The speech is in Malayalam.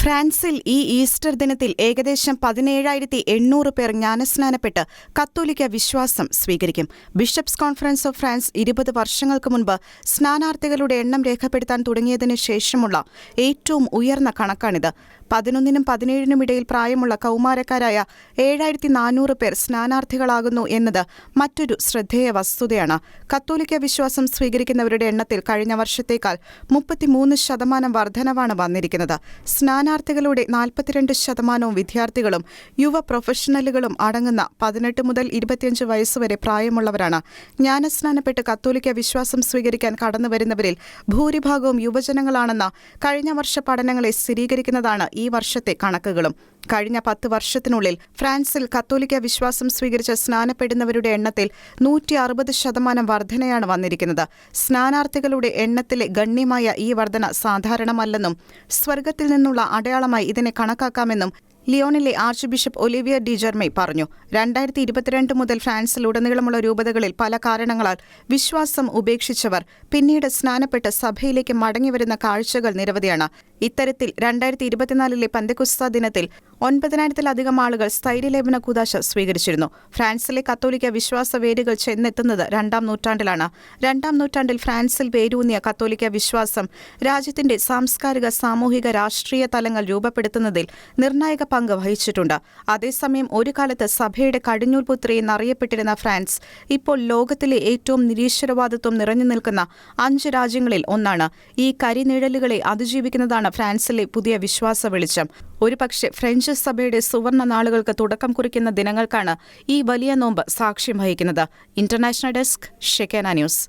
ഫ്രാൻസിൽ ഈ ഈസ്റ്റർ ദിനത്തിൽ ഏകദേശം 17,800 പേർ ജ്ഞാനസ്നാനപ്പെട്ട് കത്തോലിക്ക വിശ്വാസം സ്വീകരിക്കും. ബിഷപ്സ് കോൺഫറൻസ് ഓഫ് ഫ്രാൻസ് 20 വർഷങ്ങൾക്ക് മുൻപ് സ്നാനാർത്ഥികളുടെ എണ്ണം രേഖപ്പെടുത്താൻ തുടങ്ങിയതിനു ശേഷമുള്ള ഏറ്റവും ഉയർന്ന കണക്കാണിത്. 11നും 17നും ഇടയിൽ പ്രായമുള്ള കൗമാരക്കാരായ 7,400 പേർ സ്നാനാർത്ഥികളാകുന്നു എന്നത് മറ്റൊരു ശ്രദ്ധേയ വസ്തുതയാണ്. കത്തോലിക്ക വിശ്വാസം സ്വീകരിക്കുന്നവരുടെ എണ്ണത്തിൽ കഴിഞ്ഞ വർഷത്തേക്കാൾ 33% വർധനവാണ് വന്നിരിക്കുന്നത്. സ്നാനാർത്ഥികളുടെ 42% വിദ്യാർത്ഥികളും യുവ പ്രൊഫഷണലുകളും അടങ്ങുന്ന 18 മുതൽ 25 വയസ്സുവരെ പ്രായമുള്ളവരാണ്. ജ്ഞാനസ്നാനപ്പെട്ട് കത്തോലിക്ക വിശ്വാസം സ്വീകരിക്കാൻ കടന്നുവരുന്നവരിൽ ഭൂരിഭാഗവും യുവജനങ്ങളാണെന്ന കഴിഞ്ഞ വർഷ പഠനങ്ങളെ സ്ഥിരീകരിക്കുന്നതാണ് ഈ വർഷത്തെ കണക്കുകളും. കഴിഞ്ഞ 10 വർഷത്തിനുള്ളിൽ ഫ്രാൻസിൽ കത്തോലിക്ക വിശ്വാസം സ്വീകരിച്ച് സ്നാനപ്പെടുന്നവരുടെ എണ്ണത്തിൽ 160% വർധനയാണ് വന്നിരിക്കുന്നത്. സ്നാനാർത്ഥികളുടെ എണ്ണത്തിലെ ഗണ്യമായ ഈ വർധന സാധാരണമല്ലെന്നും സ്വർഗത്തിൽ നിന്നുള്ള അടയാളമായി ഇതിനെ കണക്കാക്കാമെന്നും ലിയോണിലെ ആർച്ച് ബിഷപ്പ് ഒലിവിയർ ഡി ജെർമെ പറഞ്ഞു. 2022 മുതൽ ഫ്രാൻസിലുടനീളമുള്ള രൂപതകളിൽ പല കാരണങ്ങളാൽ വിശ്വാസം ഉപേക്ഷിച്ചവർ പിന്നീട് സ്നാനപ്പെട്ട് സഭയിലേക്ക് മടങ്ങിവരുന്ന കാഴ്ചകൾ നിരവധിയാണ്. ഇത്തരത്തിൽ 2024 പെന്തക്കോസ്ത ദിനത്തിൽ 9,000-ലധികം ആളുകൾ സ്ഥൈര്യലേപന കൂദാശ സ്വീകരിച്ചിരുന്നു. ഫ്രാൻസിലെ കത്തോലിക്ക വിശ്വാസ വേരുകൾ ചെന്നെത്തുന്നത് 2-ാം നൂറ്റാണ്ടിലാണ്. 2-ാം നൂറ്റാണ്ടിൽ ഫ്രാൻസിൽ വേരൂന്നിയ കത്തോലിക്ക വിശ്വാസം രാജ്യത്തിന്റെ സാംസ്കാരിക, സാമൂഹിക, രാഷ്ട്രീയ തലങ്ങൾ രൂപപ്പെടുത്തുന്നതിൽ നിർണായക പങ്ക് വഹിച്ചിട്ടുണ്ട്. അതേസമയം ഒരു കാലത്ത് സഭയുടെ കടിഞ്ഞൂൽ പുത്രി എന്നറിയപ്പെട്ടിരുന്ന ഫ്രാൻസ് ഇപ്പോൾ ലോകത്തിലെ ഏറ്റവും നിരീശ്വരവാദിത്വം നിറഞ്ഞു നിൽക്കുന്ന 5 രാജ്യങ്ങളിൽ ഒന്നാണ്. ഈ കരിനിഴലുകളെ അതിജീവിക്കുന്നതാണ് ഫ്രാൻസിലെ പുതിയ വിശ്വാസ വെളിച്ചം. ഒരുപക്ഷെ ഫ്രഞ്ച് സഭയുടെ സുവർണ്ണ നാളുകൾക്ക് തുടക്കം കുറിക്കുന്ന ദിനങ്ങൾക്കാണ് ഈ വലിയ നോമ്പ് സാക്ഷ്യം വഹിക്കുന്നത്. International desk, Shekinah news.